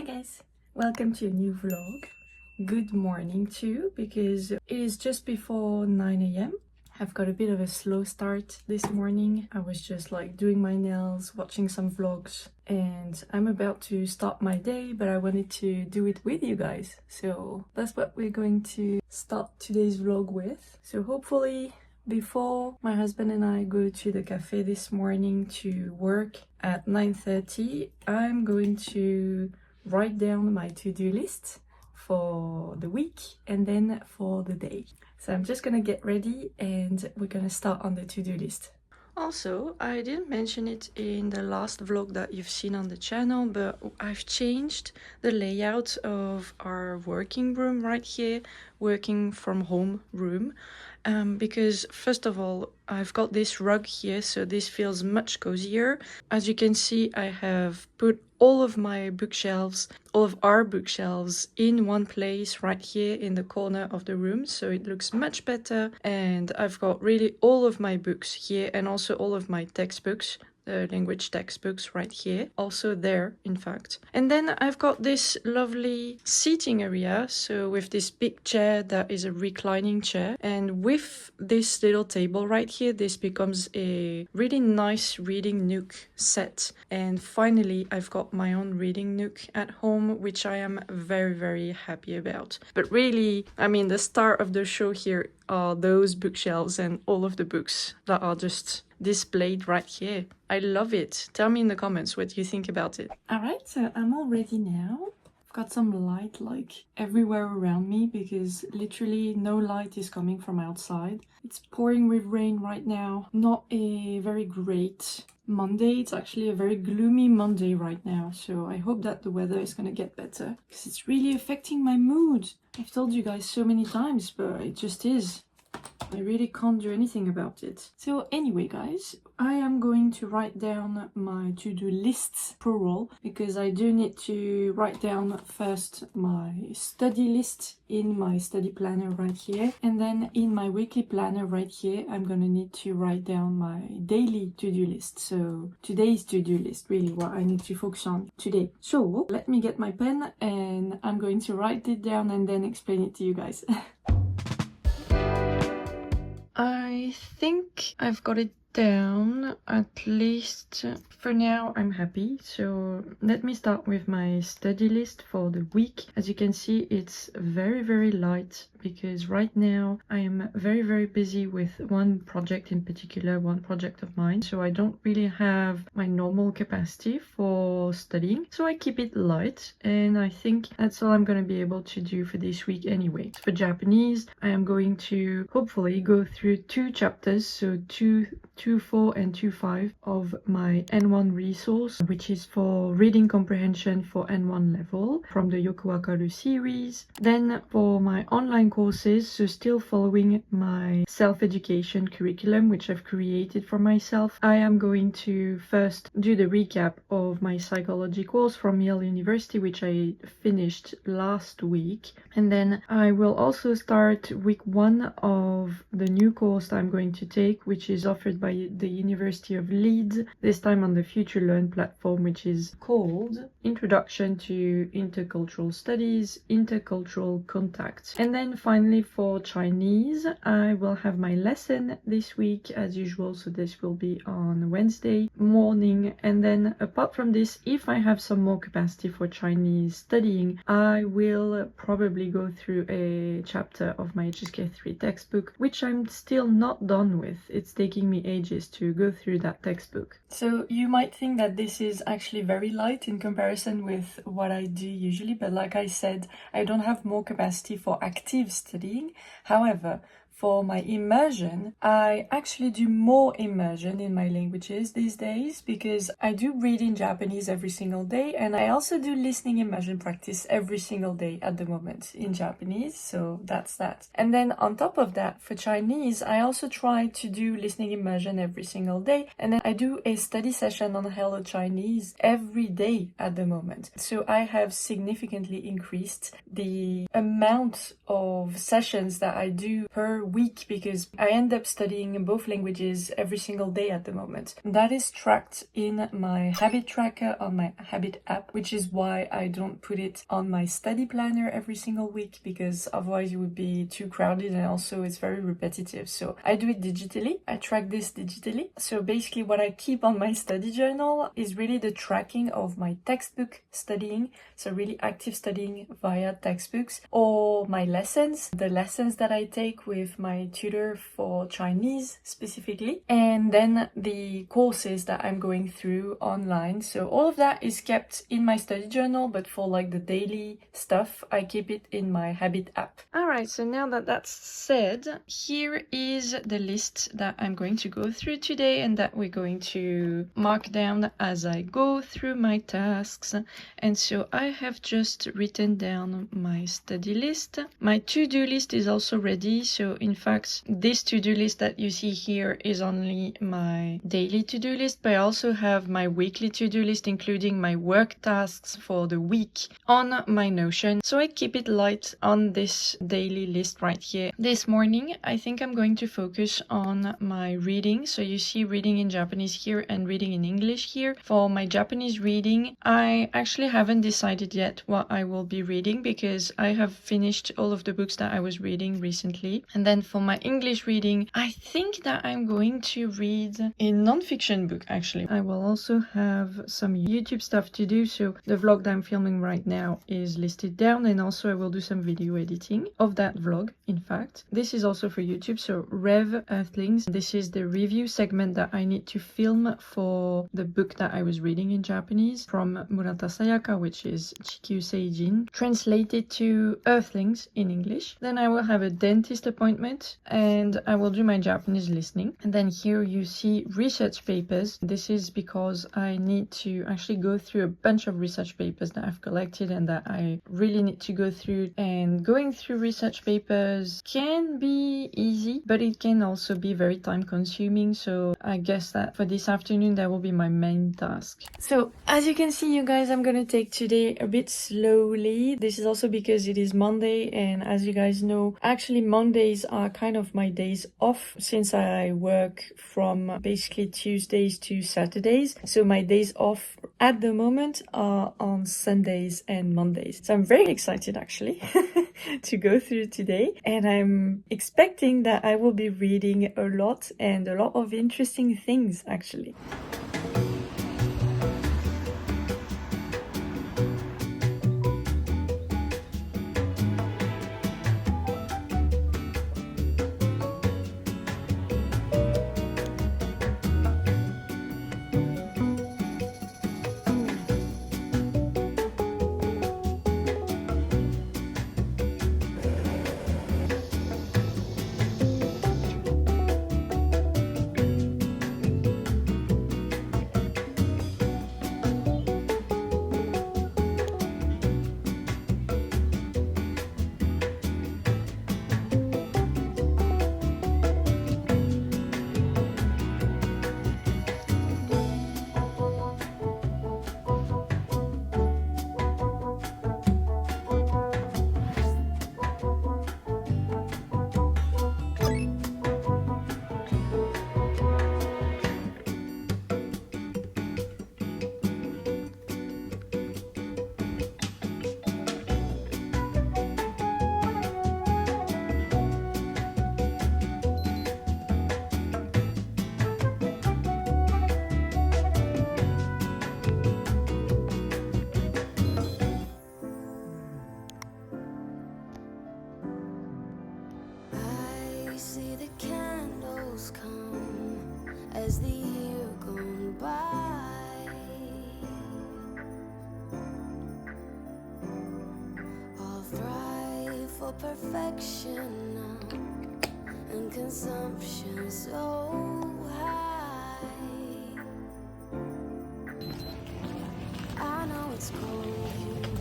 guys, welcome to a new vlog. Good morning too, because it is just before 9 a.m. I've got a bit of a slow start this morning. I was just like doing my nails, watching some vlogs, and I'm about to start my day, but I wanted to do it with you guys. So that's what we're going to start today's vlog with. So hopefully before my husband and I go to the cafe this morning to work at 9:30, I'm going to write down my to-do list for the week and then for the day. So I'm just gonna get ready and we're gonna start on the to-do list. Also, I didn't mention it in the last vlog that you've seen on the channel, but I've changed the layout of our working room right here, working from home room. Because first of all, I've got this rug here, so this feels much cozier. As you can see, I have put all of my bookshelves, all of our bookshelves in one place right here in the corner of the room, so it looks much better. And I've got really all of my books here and also all of my textbooks, the language textbooks right here, also there in fact. And then I've got this lovely seating area, so with this big chair that is a reclining chair, and with this little table right here, this becomes a really nice reading nook set. And finally I've got my own reading nook at home, which I am very happy about. But really, I mean, the star of the show here are those bookshelves and all of the books that are just displayed right here. I love it. Tell me in the comments what you think about it. Alright, so I'm all ready now. I've got some light like everywhere around me because literally no light is coming from outside. It's pouring with rain right now. Not a very great Monday. It's actually a very gloomy Monday right now, so I hope that the weather is gonna get better because it's really affecting my mood. I've told you guys so many times, but it just is. I really can't do anything about it. So anyway guys, I am going to write down my to-do lists plural because I do need to write down first my study list in my study planner right here, and then in my weekly planner right here I'm gonna need to write down my daily to-do list. So today's to-do list, really what I need to focus on today. So let me get my pen and I'm going to write it down and then explain it to you guys. I think I've got it down, at least for now. I'm happy. So let me start with my study list for the week. As you can see, it's very light because right now I am very busy with one project in particular, one project of mine, so I don't really have my normal capacity for studying, so I keep it light, and I think that's all I'm going to be able to do for this week anyway. For Japanese, I am going to hopefully go through 2 chapters, so 2.4 and 2.5 of my N1 resource, which is for reading comprehension for N1 level from the Yoku Wakaru series. Then for my online courses, so still following my self-education curriculum which I've created for myself, I am going to first do the recap of my psychology course from Yale University, which I finished last week, and then I will also start week 1 of the new course I'm going to take, which is offered by the University of Leeds, this time on the FutureLearn platform, which is called Introduction to Intercultural Studies, Intercultural Contacts. And then finally for Chinese, I will have my lesson this week as usual, so this will be on Wednesday morning. And then apart from this, if I have some more capacity for Chinese studying, I will probably go through a chapter of my HSK3 textbook, which I'm still not done with. It's taking me ages to go through that textbook. So you might think that this is actually very light in comparison with what I do usually, but like I said, I don't have more capacity for active studying. However, for my immersion, I actually do more immersion in my languages these days because I do read in Japanese every single day, and I also do listening immersion practice every single day at the moment in Japanese, so that's that. And then on top of that, for Chinese, I also try to do listening immersion every single day, and then I do a study session on Hello Chinese every day at the moment. So I have significantly increased the amount of sessions that I do per week because I end up studying both languages every single day at the moment. That is tracked in my habit tracker on my habit app, which is why I don't put it on my study planner every single week, because otherwise it would be too crowded and also it's very repetitive. So I do it digitally. I track this digitally. So basically what I keep on my study journal is really the tracking of my textbook studying, so really active studying via textbooks, or my lessons, the lessons that I take with my tutor for Chinese specifically, and then the courses that I'm going through online. So all of that is kept in my study journal, but for like the daily stuff, I keep it in my habit app. Alright, so now that that's said, here is the list that I'm going to go through today and that we're going to mark down as I go through my tasks. And so I have just written down my study list. My to-do list is also ready. So in fact, this to-do list that you see here is only my daily to-do list, but I also have my weekly to-do list, including my work tasks for the week on my Notion. So I keep it light on this daily list right here. This morning, I think I'm going to focus on my reading. So you see reading in Japanese here and reading in English here. For my Japanese reading, I actually haven't decided yet what I will be reading because I have finished all of the books that I was reading recently. And then for my English reading, I think that I'm going to read a non-fiction book actually. I will also have some YouTube stuff to do. So the vlog that I'm filming right now is listed down, and also I will do some video editing of that vlog. In fact, this is also for YouTube. So Rev Earthlings, this is the review segment that I need to film for the book that I was reading in Japanese from村田さやか, which is 地球星人, translated to Earthlings in English. Then I will have a dentist appointment and I will do my Japanese listening. And then here you see research papers. This is because I need to actually go through a bunch of research papers that I've collected and that I really need to go through. And going through research papers can be easy, but it can also be very time consuming. So I guess that for this afternoon, that will be my main task. So as you can see, you guys, I'm gonna take today a bit slowly. This is also because it is Monday, and as you guys know, actually Mondays are kind of my days off since I work from basically Tuesdays to Saturdays. So my days off at the moment are on Sundays and Mondays. So I'm very excited actually to go through today, and I'm expecting that I will be reading a lot and a lot of interesting things actually. As the year gone by, all thrive for perfection now, and consumption so high. I know it's cold.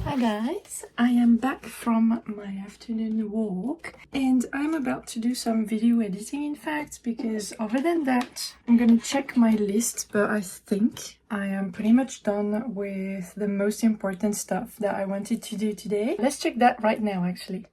Hi guys, I am back from my afternoon walk and I'm about to do some video editing in fact, because other than that I'm gonna check my list, but I think I am pretty much done with the most important stuff that I wanted to do today. Let's check that right now actually.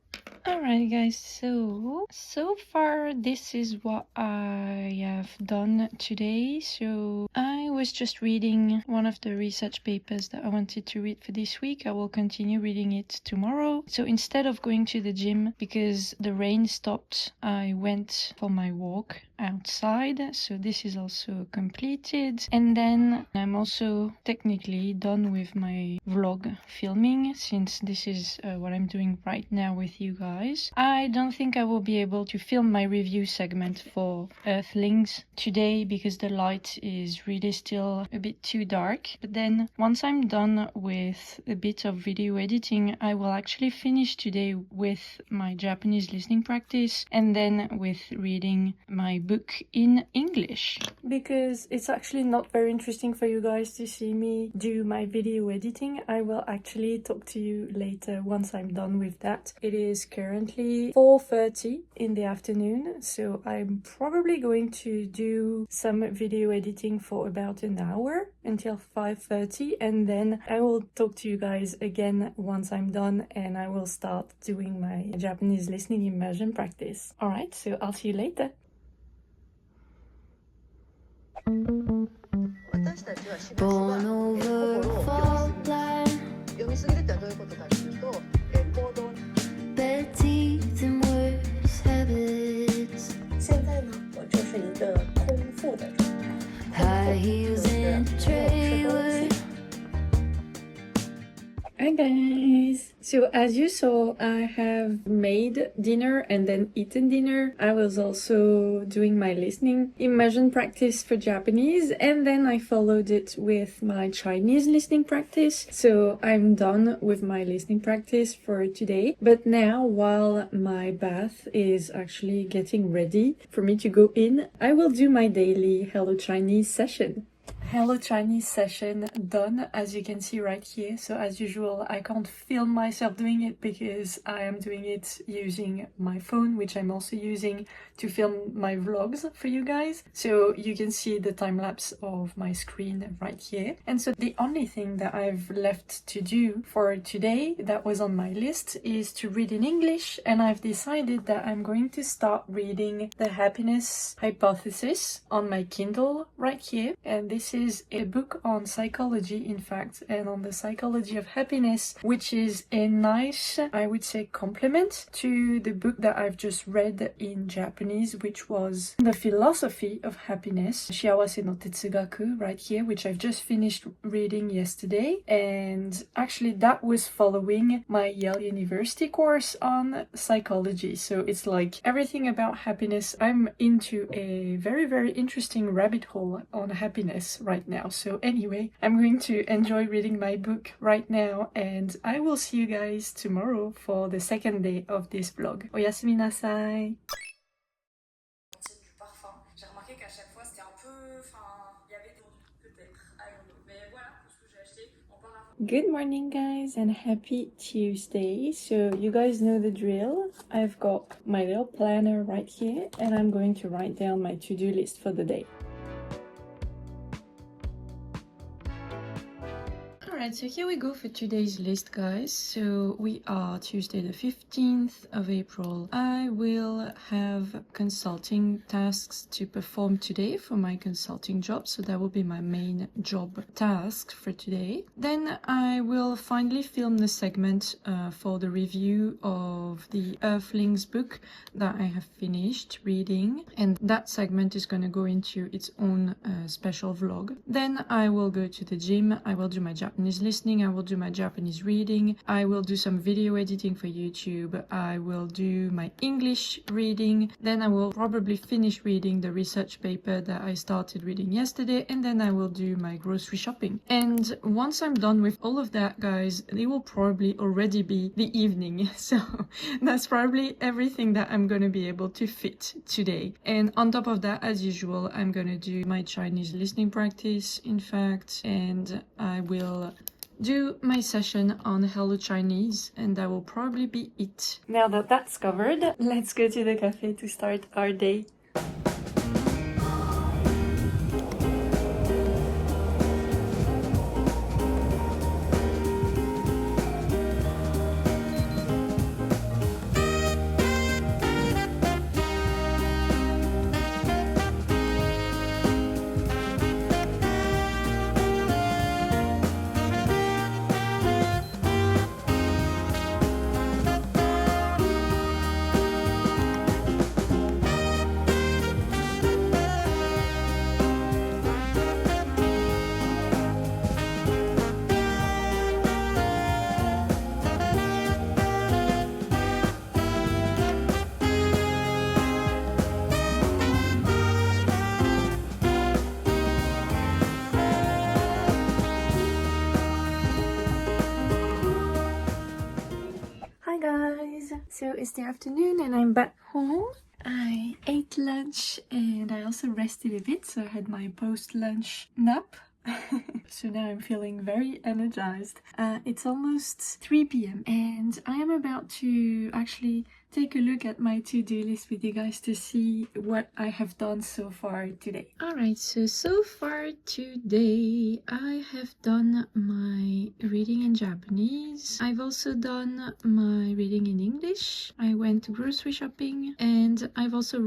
Alright guys, so far this is what I have done today. So I was just reading one of the research papers that I wanted to read for this week. I will continue reading it tomorrow. So instead of going to the gym, because the rain stopped, I went for my walk outside. So this is also completed. And then I'm also technically done with my vlog filming, since this is what I'm doing right now with you guys. I don't think I will be able to film my review segment for Earthlings today because the light is really still a bit too dark. But then once I'm done with a bit of video editing, I will actually finish today with my Japanese listening practice and then with reading my book in English. Because it's actually not very interesting for you guys to see me do my video editing, I will actually talk to you later once I'm done with that. It is currently 4:30 in the afternoon, so I'm probably going to do some video editing for about an hour until 5:30, and then I will talk to you guys again once I'm done and I will start doing my Japanese listening immersion practice. Alright, so I'll see you later. 私たちはしばしば心を読みすぎるってのはどういうことかというと、行動。现在呢，我就是一个空腹的状态。Hi guys! So as you saw, I have made dinner and then eaten dinner. I was also doing my listening immersion practice for Japanese, and then I followed it with my Chinese listening practice. So I'm done with my listening practice for today. But now, while my bath is actually getting ready for me to go in, I will do my daily Hello Chinese session. Hello Chinese session done, as you can see right here. So as usual, I can't film myself doing it because I am doing it using my phone, which I'm also using to film my vlogs for you guys. So you can see the time lapse of my screen right here. And so the only thing that I've left to do for today that was on my list is to read in English. And I've decided that I'm going to start reading The Happiness Hypothesis on my Kindle right here. And this is a book on psychology, in fact, and on the psychology of happiness, which is a nice, I would say, complement to the book that I've just read in Japanese, which was The Philosophy of Happiness, Shiawase no Tetsugaku, right here, which I've just finished reading yesterday. And actually that was following my Yale University course on psychology. So it's like everything about happiness. I'm into a very, very interesting rabbit hole on happiness right now. So anyway, I'm going to enjoy reading my book right now, and I will see you guys tomorrow for the second day of this vlog. Oyasumi nasai! Du parfum. J'ai remarqué qu'à chaque fois c'était un peu. Enfin, il y avait des. Peut-être. I don't know. Mais voilà, tout ce que j'ai acheté. On part à. Good morning guys and happy Tuesday. So you guys know the drill. I've got my little planner right here and I'm going to write down my to-do list for the day. Alright, so here we go for today's list, guys. So we are Tuesday the 15th of April. I will have consulting tasks to perform today for my consulting job. So that will be my main job task for today. Then I will finally film the segment for the review of the Earthlings book that I have finished reading. And that segment is going to go into its own special vlog. Then I will go to the gym. I will do my Japanese listening, I will do my Japanese reading, I will do some video editing for YouTube, I will do my English reading, then I will probably finish reading the research paper that I started reading yesterday, and then I will do my grocery shopping. And once I'm done with all of that, guys, it will probably already be the evening. So that's probably everything that I'm going to be able to fit today. And on top of that, as usual, I'm going to do my Chinese listening practice, in fact, and I will do my session on Hello Chinese, and that will probably be it. Now that that's covered, let's go to the cafe to start our day. guys! So it's the afternoon and I'm back home. I ate lunch and I also rested a bit, so I had my post-lunch nap. So now I'm feeling very energized. It's almost 3 p.m. and I am about to actually take a look at my to-do list with you guys to see what I have done so far today. Alright, so far today I have done my reading in Japanese. I've also done my reading in English. I went grocery shopping and I've also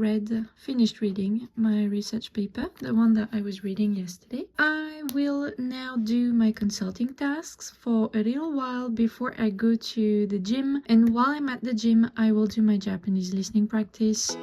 finished reading my research paper, the one that I was reading yesterday. I will now do my consulting tasks for a little while before I go to the gym, and while I'm at the gym I will do my Japanese listening practice.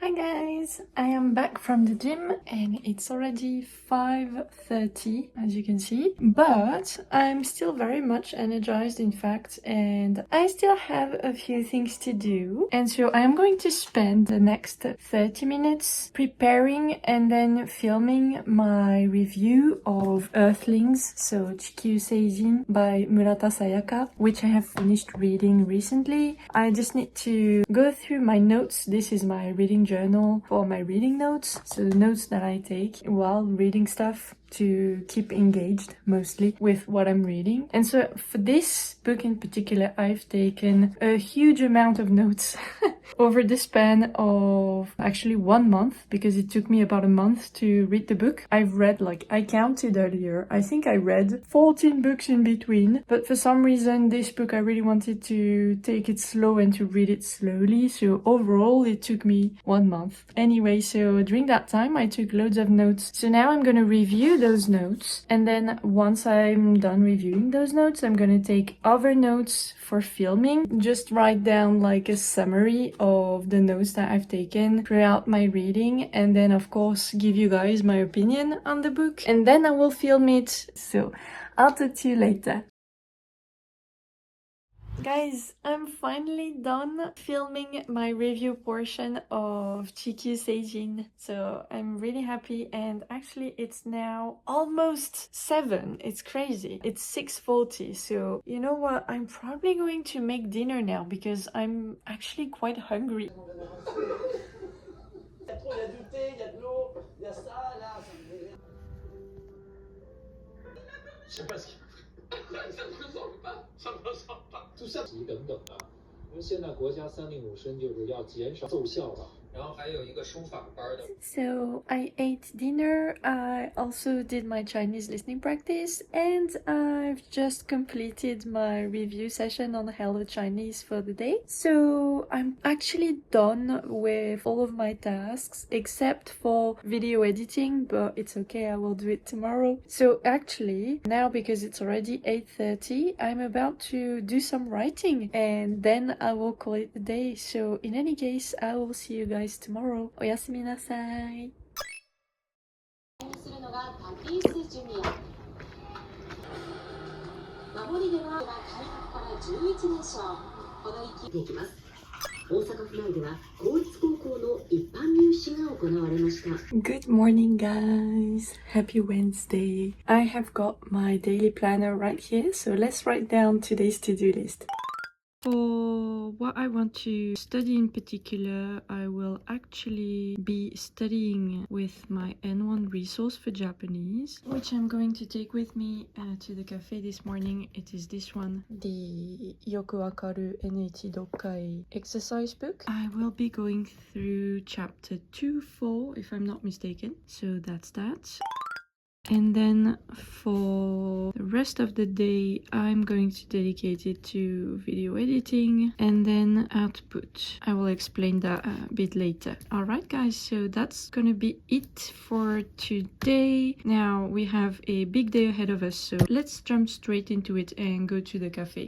Hi guys, I am back from the gym and it's already 5:30 as you can see, but I'm still very much energized in fact, and I still have a few things to do, and so I am going to spend the next 30 minutes preparing and then filming my review of Earthlings, so Chikyu Seijin by村田さやか, which I have finished reading recently. I just need to go through my notes. This is my reading journal for my reading notes, so the notes that I take while reading stuff to keep engaged mostly with what I'm reading. And so for this book in particular, I've taken a huge amount of notes over the span of actually 1 month, because it took me about a month to read the book. I've read, like I counted earlier, I think I read 14 books in between, but for some reason this book I really wanted to take it slow and to read it slowly, so overall it took me 1 month. Anyway, so during that time I took loads of notes. So now I'm gonna review those notes, and then once I'm done reviewing those notes I'm gonna take other notes for filming, just write down like a summary of the notes that I've taken throughout my reading, and then of course give you guys my opinion on the book, and then I will film it. So I'll talk to you later. Guys, I'm finally done filming my review portion of Chikyu Seijin, so I'm really happy, and actually it's now almost 7. It's crazy. It's 6:40, so you know what? I'm probably going to make dinner now because I'm actually quite hungry. tout ça等等的，因为现在国家3令5申就是要减少奏效了。然后还有一个书法班的。So I ate dinner, I also did my Chinese listening practice, and I've just completed my review session on Hello Chinese for the day. So I'm actually done with all of my tasks except for video editing, but it's okay, I will do it tomorrow. So actually now, because it's already 8:30, I'm about to do some writing and then I will call it a day. So in any case, I will see you guys tomorrow. おやすみなさい。するのがタピースジュニア。守りでは開幕から11連勝。この勢いできます。大阪府内では公立高校の一般入試が行われました。Good morning, guys. Happy Wednesday. I have got my daily planner right here, so let's write down today's to-do list. For what I want to study in particular, I will actually be studying with my N1 resource for Japanese, which I'm going to take with me to the cafe this morning. It is this one, the Yoku Wakaru N1 Dokkai exercise book. I will be going through chapter 2-4 if I'm not mistaken, so that's that. And then for the rest of the day, I'm going to dedicate it to video editing and then output. I will explain that a bit later. Alright guys, so that's gonna be it for today. Now we have a big day ahead of us, so let's jump straight into it and go to the cafe.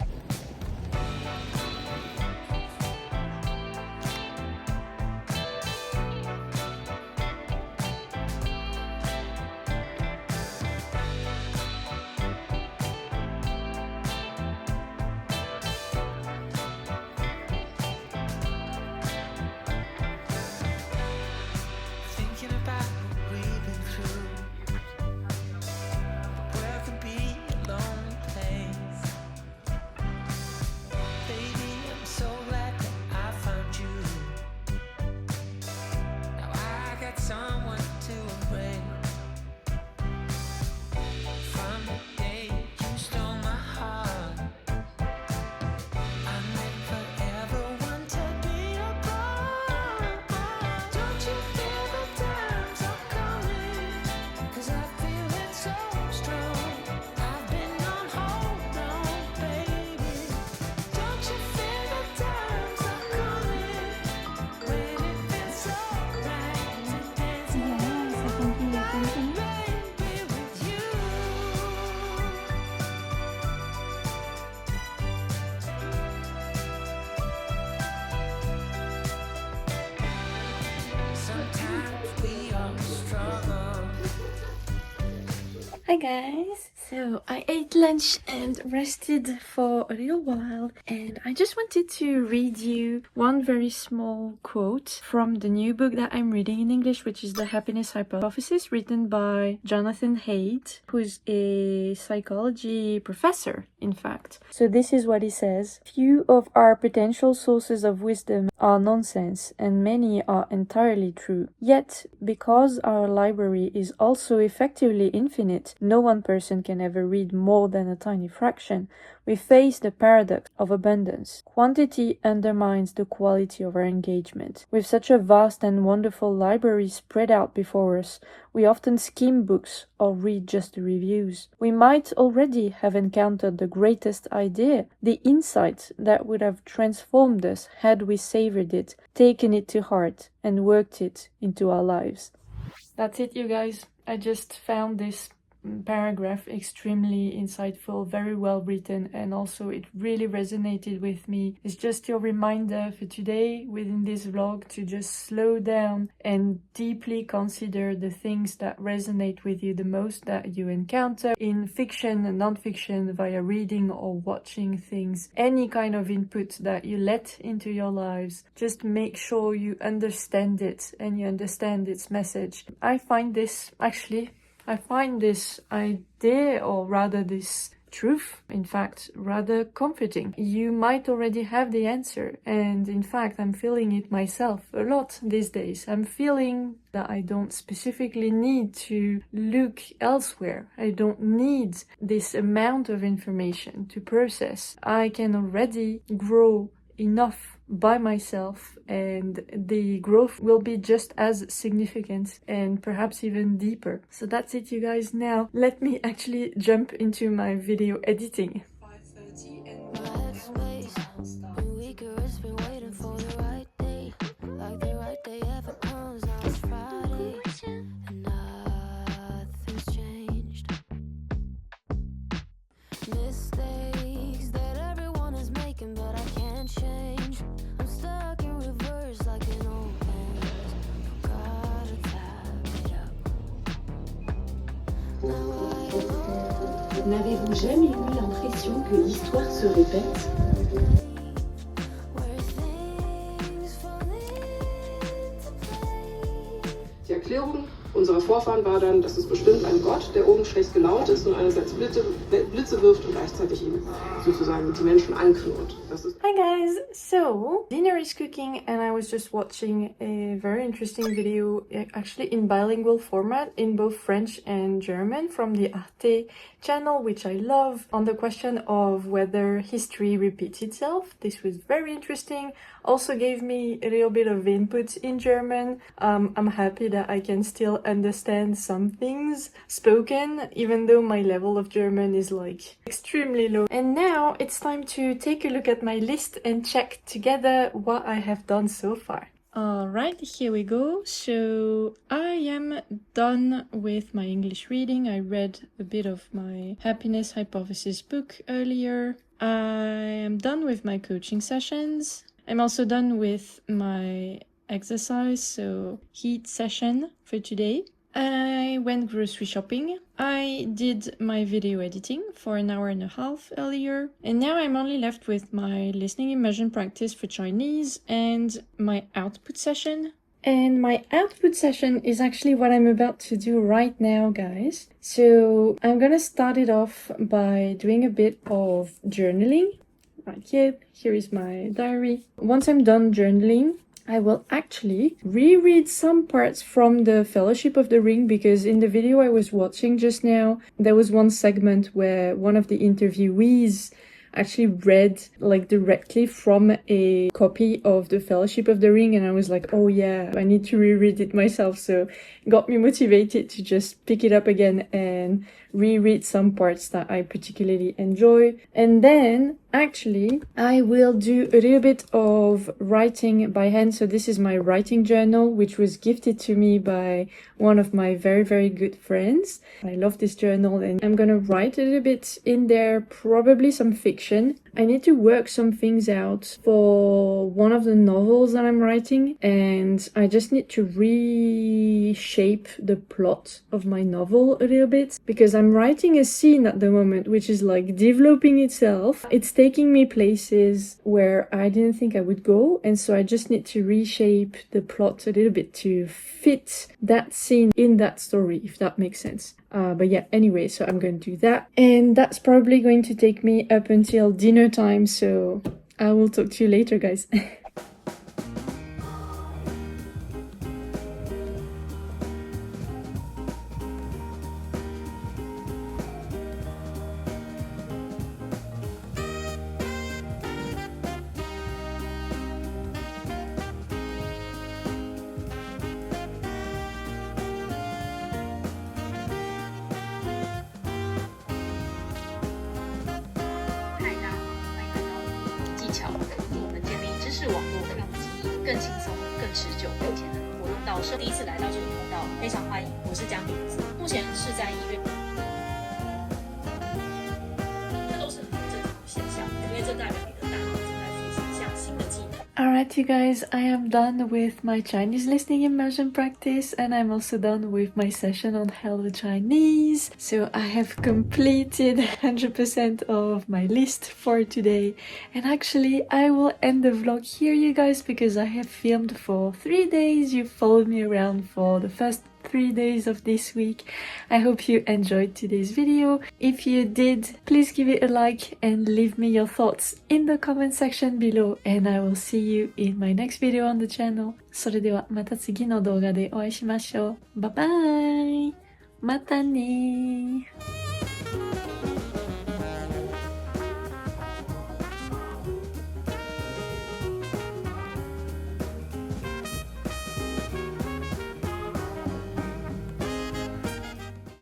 Hi guys! So I ate lunch and rested for a little while, and I just wanted to read you one very small quote from the new book that I'm reading in English, which is The Happiness Hypothesis, written by Jonathan Haidt, who's a psychology professor, in fact. So this is what he says: "Few of our potential sources of wisdom are nonsense, and many are entirely true. Yet, because our library is also effectively infinite, no one person can ever read more than a tiny fraction. We face the paradox of abundance. Quantity undermines the quality of our engagement. With such a vast and wonderful library spread out before us, we often skim books or read just the reviews. We might already have encountered the greatest idea, the insight that would have transformed us had we savored it, taken it to heart, and worked it into our lives." That's it, you guys. I just found this paragraph extremely insightful, very well written, and also it really resonated with me. It's just your reminder for today within this vlog to just slow down and deeply consider the things that resonate with you the most that you encounter in fiction and non-fiction, via reading or watching things. Any kind of input that you let into your lives, just make sure you understand it and you understand its message. I find this idea, or rather this truth, in fact, rather comforting. You might already have the answer, and in fact, I'm feeling it myself a lot these days. I'm feeling that I don't specifically need to look elsewhere. I don't need this amount of information to process. I can already grow enough by myself, and the growth will be just as significant and perhaps even deeper. So that's it, you guys. Now let me actually jump into my video editing. 5:30 and N'avez-vous jamais eu l'impression que l'histoire se répète? Die Erklärung unserer Vorfahren war dann, dass es bestimmt ein Gott, der oben schlecht gelaunt ist und einerseits Blitze wirft und gleichzeitig eben sozusagen die Menschen anknurrt. Hi guys! So, dinner is cooking and I was just watching a very interesting video, actually in bilingual format, in both French and German, from the Arte channel, which I love, on the question of whether history repeats itself. This was very interesting. Also gave me a little bit of input in German. I'm happy that I can still understand some things spoken, even though my level of German is like extremely low. And now it's time to take a look at my list and check together what I have done so far. Alright, here we go. So I am done with my English reading. I read a bit of my Happiness Hypothesis book earlier. I am done with my coaching sessions. I'm also done with my exercise, so Haidt session for today. I went grocery shopping. I did my video editing for an hour and a half earlier. And now I'm only left with my listening immersion practice for Chinese and my output session. And my output session is actually what I'm about to do right now, guys. So I'm gonna start it off by doing a bit of journaling. Right here is my diary. Once I'm done journaling, I will actually reread some parts from the Fellowship of the Ring, because in the video I was watching just now, there was one segment where one of the interviewees actually read like directly from a copy of the Fellowship of the Ring, and I was like, oh yeah, I need to reread it myself. So it got me motivated to just pick it up again and reread some parts that I particularly enjoy. And then actually I will do a little bit of writing by hand. So this is my writing journal, which was gifted to me by one of my very, very good friends. I love this journal, and I'm gonna write a little bit in there, probably some fiction. I need to work some things out for one of the novels that I'm writing, and I just need to reshape the plot of my novel a little bit, because I'm writing a scene at the moment which is like developing itself. It's taking me places where I didn't think I would go, and so I just need to reshape the plot a little bit to fit that scene in that story, if that makes sense. But yeah, anyway, so I'm going to do that, and that's probably going to take me up until dinner time, so I will talk to you later, guys.更轻松、更持久、有潜能活动到第一次来到这个频道，非常欢迎，我是江饼子，目前是在医院，这都是很正常的现象，因为这代表你的大脑正在学习一项新的技能。Alright, you guys, I am done with my Chinese listening immersion practice, and I'm also done with my session on Hello Chinese. So I have completed 100% of my list for today. And actually, I will end the vlog here, you guys, because I have filmed for 3 days. You followed me around for the first 3 days of this week. I hope you enjoyed today's video. If you did, please give it a like and leave me your thoughts in the comment section below, and I will see you in my next video on the channel. それではまた次の動画でお会いしましょう。バイバイ。またね。